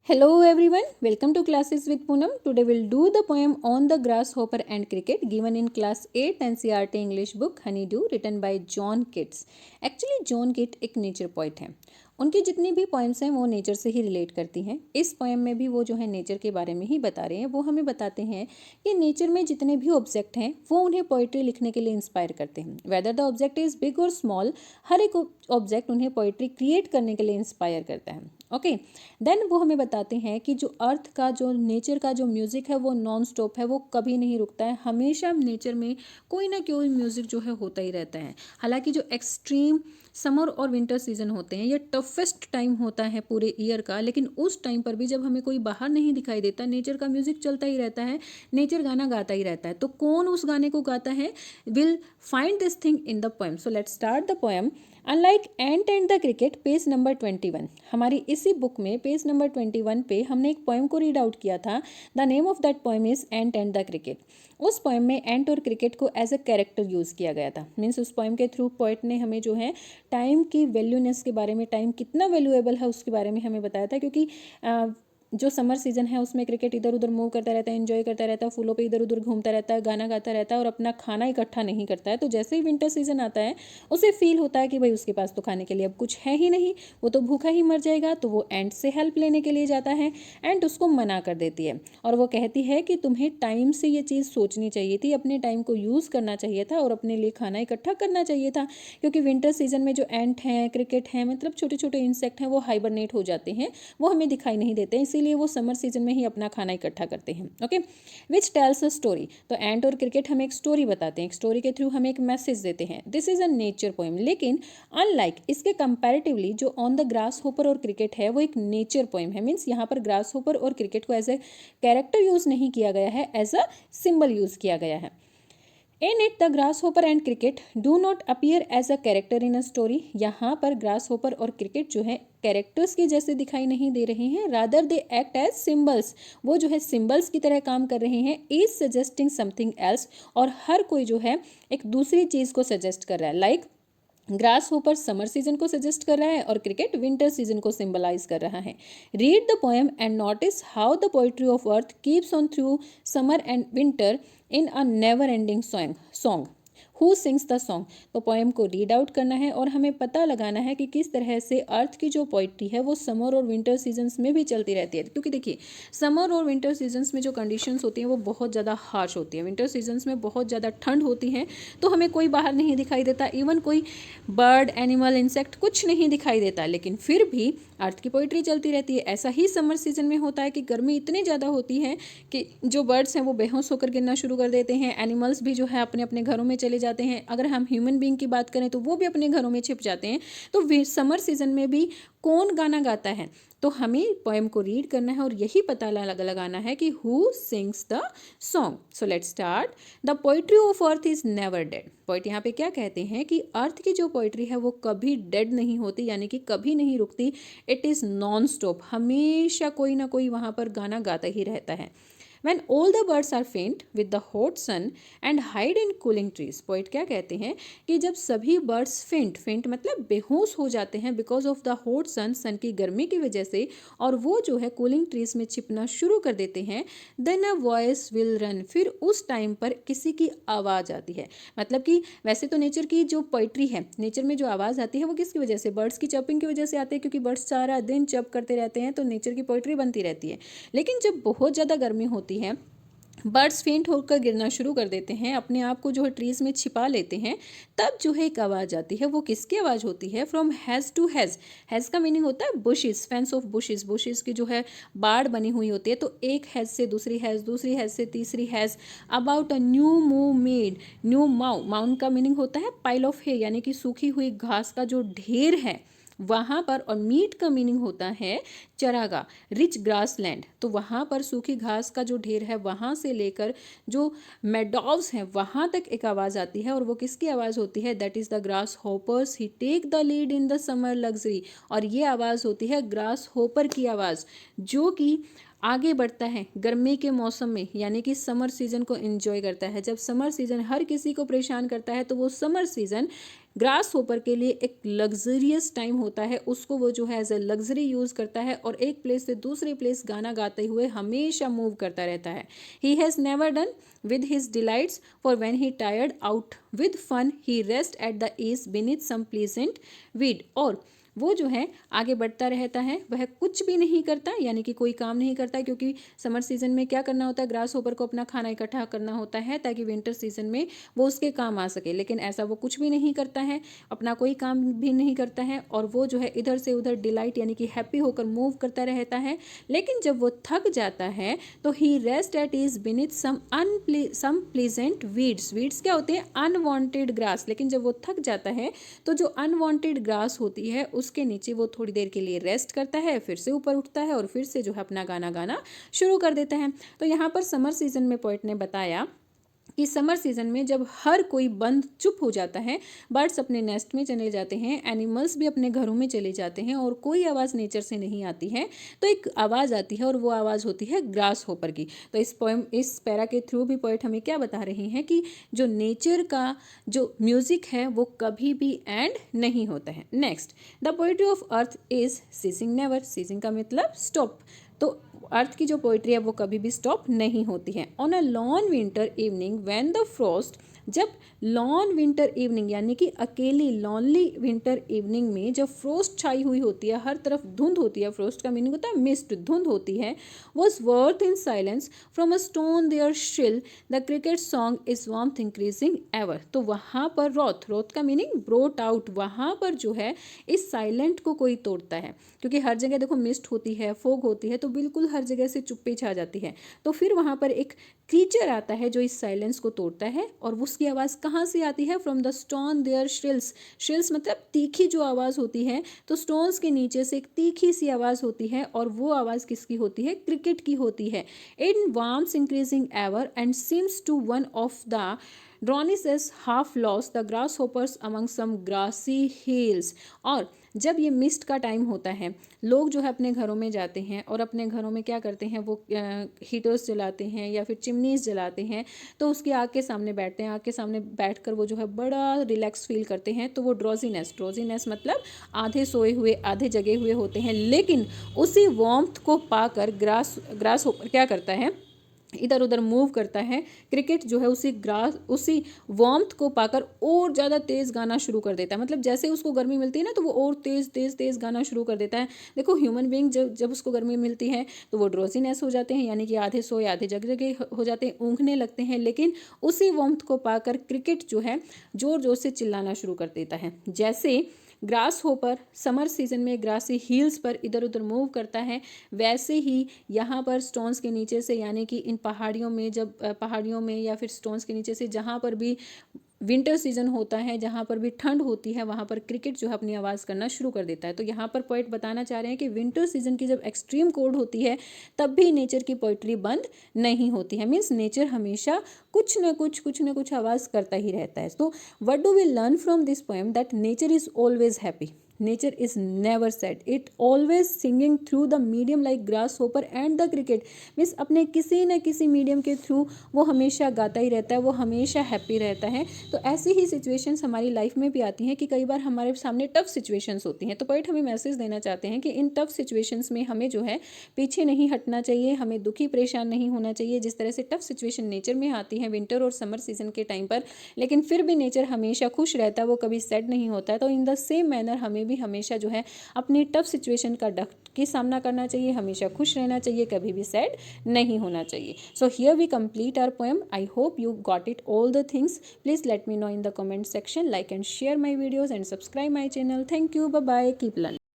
Hello everyone, welcome to Classes with Poonam. Today we'll do the poem On the Grasshopper and Cricket given in class 8 NCERT English book Honeydew written by John Keats. Actually John kit एक nature poet हैं। उनकी जितनी भी poems हैं वो nature से ही relate करती हैं। इस पोएम में भी वो जो है नेचर के बारे में ही बता रहे हैं। वो हमें बताते हैं कि नेचर में जितने भी ऑब्जेक्ट हैं वो उन्हें पोइट्री लिखने के लिए इंस्पायर करते हैं। Whether the object is big और स्मॉल, हर एक ऑब्जेक्ट उन्हें पोइट्री क्रिएट करने के लिए इंस्पायर करता है। ओके, देन वो हमें बताते हैं कि जो अर्थ का जो नेचर का जो म्यूज़िक है वो नॉन स्टॉप है, वो कभी नहीं रुकता है। हमेशा नेचर में कोई ना कोई म्यूज़िक जो है होता ही रहता है। हालांकि जो एक्सट्रीम समर और विंटर सीजन होते हैं ये टफेस्ट टाइम होता है पूरे ईयर का, लेकिन उस टाइम पर भी जब हमें कोई बाहर नहीं दिखाई देता, नेचर का म्यूज़िक चलता ही रहता है, नेचर गाना गाता ही रहता है। तो कौन उस गाने को गाता है, will find this thing in the poem. So let's start the poem. Unlike ant and the cricket, page number 21। हमारी इसी बुक में पेज नंबर 21 पे हमने एक पोएम को रीड आउट किया था। The name of that poem is ant and the cricket. उस पोएम में एंट और क्रिकेट को एज अ कैरेक्टर यूज़ किया गया था। मीन्स उस पोएम के थ्रू पोएट ने हमें जो है टाइम की वैल्यूनेस के बारे में, टाइम कितना वैल्यूएबल है उसके बारे में हमें बताया था। क्योंकि जो समर सीजन है उसमें क्रिकेट इधर उधर मूव करता रहता है, एंजॉय करता रहता है, फूलों पे इधर उधर घूमता रहता है, गाना गाता रहता है और अपना खाना इकट्ठा नहीं करता है। तो जैसे ही विंटर सीजन आता है उसे फील होता है कि भाई उसके पास तो खाने के लिए अब कुछ है ही नहीं, वो तो भूखा ही मर जाएगा। तो वो एंट से हेल्प लेने के लिए जाता है। एंट उसको मना कर देती है और वो कहती है कि तुम्हें टाइम से ये चीज़ सोचनी चाहिए थी, अपने टाइम को यूज़ करना चाहिए था और अपने लिए खाना इकट्ठा करना चाहिए था। क्योंकि विंटर सीजन में जो एंट हैं, क्रिकेट हैं, मतलब छोटे छोटे इंसेक्ट हैं, वो हाइबरनेट हो जाते हैं, वो हमें दिखाई नहीं देते, इसीलिए वो समर सीजन में ही अपना खाना इकट्ठा करते हैं। Okay, which tells a story. तो एंट और क्रिकेट हमें एक स्टोरी बताते हैं, एक स्टोरी के थ्रू हमें एक मैसेज देते हैं। This is a nature poem. लेकिन अनलाइक इसके कंपैरेटिवली जो ऑन द ग्रास होपर और क्रिकेट है वो एक नेचर पोएम है। मीन्स यहाँ पर ग्रास होपर और क्रिकेट को एज ए कैरेक्टर यूज नहीं किया गया है, एज अ सिंबल यूज किया गया है। In it the grasshopper and cricket do not appear as a character in a story. यहाँ पर ग्रास होपर और क्रिकेट जो है कैरेक्टर्स के जैसे दिखाई नहीं दे रहे हैं, rather they act as symbols. वो जो है सिम्बल्स की तरह काम कर रहे हैं। इज सजेस्टिंग समथिंग एल्स, और हर कोई जो है एक दूसरी चीज़ को सजेस्ट कर रहा है। Like grass hopper summer season को सजेस्ट कर रहा है और क्रिकेट विंटर सीजन को सिंबलाइज कर रहा है। Read the poem and notice how the poetry of earth keeps on through summer and winter in a never ending song. Who sings the song. तो पोएम को रीड आउट करना है और हमें पता लगाना है कि किस तरह से अर्थ की जो पोइट्री है वो समर और विंटर सीजन्स में भी चलती रहती है। क्योंकि देखिए, समर और विंटर सीजन्स में जो कंडीशंस होती हैं वो बहुत ज़्यादा हार्श होती हैं। विंटर सीजन्स में बहुत ज़्यादा ठंड होती है, तो हमें कोई बाहर नहीं दिखाई देता, इवन कोई बर्ड, एनिमल, इंसेक्ट कुछ नहीं दिखाई देता, लेकिन फिर भी अर्थ की पोइट्री चलती रहती है। ऐसा ही समर सीजन में होता है कि गर्मी इतनी ज़्यादा होती है कि जो बर्ड्स हैं वो बेहोश होकर गिरना शुरू कर देते हैं, एनिमल्स भी जो है अपने अपने घरों में चले जाते हैं। अगर हम ह्यूमन बीइंग की बात करें तो वो भी अपने घरों में छिप जाते हैं। तो समर सीजन में भी कौन गाना गाता है, तो हमें पोएम को रीड करना है और यही पता लगाना है कि who sings the song. So let's start. The poetry of earth is never dead. Poet यहाँ पे क्या कहते हैं कि अर्थ की जो पोइट्री है वो कभी डेड नहीं होती, यानी कि कभी नहीं रुकती। इट इज़ नॉन स्टॉप, हमेशा कोई ना कोई वहाँ पर गाना गाता ही रहता है। When all the birds are faint with the hot sun and hide in cooling trees। Poet क्या कहते हैं कि जब सभी बर्ड्स फेंट मतलब बेहोश हो जाते हैं because of the hot sun, sun की गर्मी की वजह से, और वो जो है कूलिंग ट्रीज में छिपना शुरू कर देते हैं, then a voice will run. फिर उस टाइम पर किसी की आवाज़ आती है। मतलब कि वैसे तो नेचर की जो पोइट्री है, नेचर में जो आवाज़ आती है वो किसकी वजह से, बर्ड्स की चपिंग की वजह से आती है, क्योंकि बर्ड्स सारा दिन चप करते रहते हैं, तो नेचर की पोइट्री बनती रहती है। लेकिन जब बहुत ज़्यादा गर्मी होती है, बर्ड्स फेंट होकर गिरना शुरू कर देते हैं, अपने आप को जो है ट्रीज में छिपा लेते हैं, तब जो है एक आवाज़ आती है। वो किसकी आवाज़ होती है, from hedge to hedge. Hedge का मीनिंग होता है bushes, fence of bushes. Bushes की जो है बाड़ बनी हुई होती है, तो एक हैज़ से दूसरी हैज़, दूसरी हैज़ से तीसरी hedge. About a new mown mead. New mown का मीनिंग होता है पाइल ऑफ हे, यानी कि सूखी हुई घास का जो ढेर है वहाँ पर। और मीट का मीनिंग होता है चरागा, रिच ग्रास लैंड। तो वहाँ पर सूखी घास का जो ढेर है वहाँ से लेकर जो मेडोव्स हैं वहाँ तक एक आवाज़ आती है, और वो किसकी आवाज़ होती है, that is the grasshopper's he take the lead in the summer luxury. और ये आवाज़ होती है ग्रास होपर की आवाज़, जो कि आगे बढ़ता है गर्मी के मौसम में, यानी कि समर सीजन को एंजॉय करता है। जब समर सीजन हर किसी को परेशान करता है तो वो समर सीजन ग्रास होपर के लिए एक लग्जरियस टाइम होता है, उसको वो जो है एज ए लग्जरी यूज़ करता है और एक प्लेस से दूसरी प्लेस गाना गाते हुए हमेशा मूव करता रहता है. He has never done with his delights, for when he tired out with fun he rest at the ease beneath some pleasant weed. और वो जो है आगे बढ़ता रहता है, वह कुछ भी नहीं करता, यानी कि कोई काम नहीं करता, क्योंकि समर सीजन में क्या करना होता है, ग्रास होपर को अपना खाना इकट्ठा करना होता है ताकि विंटर सीजन में वो उसके काम आ सके. लेकिन ऐसा वो कुछ भी नहीं करता है, अपना कोई काम भी नहीं करता है और वो जो है इधर से उधर डिलाइट यानी कि हैप्पी होकर मूव करता रहता है. लेकिन जब वो थक जाता है तो ही rest at ease beneath some pleasant weeds. Weeds क्या होते हैं, अनवांटेड ग्रास. लेकिन जब वो थक जाता है तो जो अनवांटेड ग्रास होती है उसके नीचे वो थोड़ी देर के लिए रेस्ट करता है, फिर से ऊपर उठता है और फिर से जो है अपना गाना गाना शुरू कर देता है. तो यहाँ पर समर सीजन में पोएट ने बताया कि समर सीजन में जब हर कोई बंद चुप हो जाता है, बर्ड्स अपने नेस्ट में चले जाते हैं, एनिमल्स भी अपने घरों में चले जाते हैं और कोई आवाज़ नेचर से नहीं आती है, तो एक आवाज़ आती है और वो आवाज़ होती है ग्रास होपर की. तो इस पैरा के थ्रू भी पोएट हमें क्या बता रहे हैं कि जो नेचर का जो म्यूज़िक है वो कभी भी एंड नहीं होता है. Next, the poetry of earth is ceasing never. Ceasing का मतलब स्टॉप. तो अर्थ की जो पोइट्री है वो कभी भी स्टॉप नहीं होती है. On a lawn winter evening when the Frost, जब लॉन विंटर इवनिंग यानी कि अकेली लॉनली विंटर इवनिंग में जब फ्रोस्ट छाई हुई होती है, हर तरफ धुंध होती है, फ्रोस्ट का मीनिंग होता है मिस्ट, धुंध होती है, was worth in silence from a stone there shrills the cricket song is warmth increasing ever. तो वहाँ पर रोथ का मीनिंग ब्रोट आउट, वहाँ पर जो है इस साइलेंट को कोई तोड़ता है, क्योंकि हर जगह देखो मिस्ट होती है, फोग होती है, तो बिल्कुल हर जगह से चुप्पी छा जाती है. तो फिर वहाँ पर एक क्रीचर आता है जो इस साइलेंस को तोड़ता है और उसकी आवाज़ कहाँ से आती है, from the stone there shrills. Shrills मतलब तीखी जो आवाज़ होती है, तो स्टोन्स के नीचे से एक तीखी सी आवाज़ होती है और वो आवाज़ किसकी होती है, क्रिकेट की होती है. In warmth increasing ever and seems to one of the drowsiness as half lost the grasshoppers among some grassy hills. और जब ये मिस्ट का टाइम होता है, लोग जो है अपने घरों में जाते हैं और अपने घरों में क्या करते हैं, वो हीटर्स जलाते हैं या फिर चिमनीज जलाते हैं, तो उसकी आग के सामने बैठते हैं. आग के सामने बैठकर वो जो है बड़ा रिलैक्स फील करते हैं. तो वो ड्रोजीनेस मतलब आधे सोए हुए आधे जगे हुए होते हैं. लेकिन उसी वार्मथ को पाकर ग्रास होपर क्या करता है, इधर उधर मूव करता है. क्रिकेट जो है उसी वार्मथ को पाकर और ज़्यादा तेज़ गाना शुरू कर देता है. मतलब जैसे उसको गर्मी मिलती है ना, तो वो और तेज़ गाना शुरू कर देता है. देखो ह्यूमन बीइंग जब उसको गर्मी मिलती है तो वो ड्रोजीनेस हो जाते हैं, यानी कि आधे सोए आधे जगे हो जाते हैं, ऊँघने लगते हैं. लेकिन उसी वार्मथ को पाकर क्रिकेट जो है ज़ोर ज़ोर से चिल्लाना शुरू कर देता है. जैसे ग्रास होपर समर सीजन में ग्रासी हील्स पर इधर उधर मूव करता है, वैसे ही यहाँ पर स्टोन्स के नीचे से, यानी कि इन पहाड़ियों में या फिर स्टोन्स के नीचे से जहाँ पर भी विंटर सीजन होता है, जहाँ पर भी ठंड होती है, वहाँ पर क्रिकेट जो है अपनी आवाज़ करना शुरू कर देता है. तो यहाँ पर पोइट बताना चाह रहे हैं कि विंटर सीजन की जब एक्सट्रीम कोल्ड होती है तब भी नेचर की पोइट्री बंद नहीं होती है. मीन्स नेचर हमेशा कुछ न कुछ आवाज़ करता ही रहता है. तो what do we learn from this poem, that nature is always happy. Nature is never sad. It always singing through the medium like grasshopper and the cricket. Means अपने किसी न किसी मीडियम के थ्रू वो हमेशा गाता ही रहता है, वो हमेशा हैप्पी रहता है. तो ऐसी ही सिचुएशंस हमारी लाइफ में भी आती हैं कि कई बार हमारे सामने टफ सिचुएशंस होती हैं. तो पोएट हमें मैसेज देना चाहते हैं कि इन टफ सिचुएशंस में हमें जो है पीछे नहीं हटना चाहिए, हमें दुखी परेशान नहीं होना चाहिए. जिस तरह से टफ सिचुएशन नेचर में आती है विंटर और समर सीजन के टाइम पर, लेकिन फिर भी नेचर हमेशा खुश रहता है, वो कभी सैड नहीं होता है. तो इन द सेम मैनर हमें भी हमेशा जो है अपनी टफ सिचुएशन का डट के सामना करना चाहिए, हमेशा खुश रहना चाहिए, कभी भी सैड नहीं होना चाहिए. So here we complete our poem. I hope you got it all the things. Please let me know in the comment section. Like and share my videos and subscribe my channel. Thank you. Bye bye. Keep learning.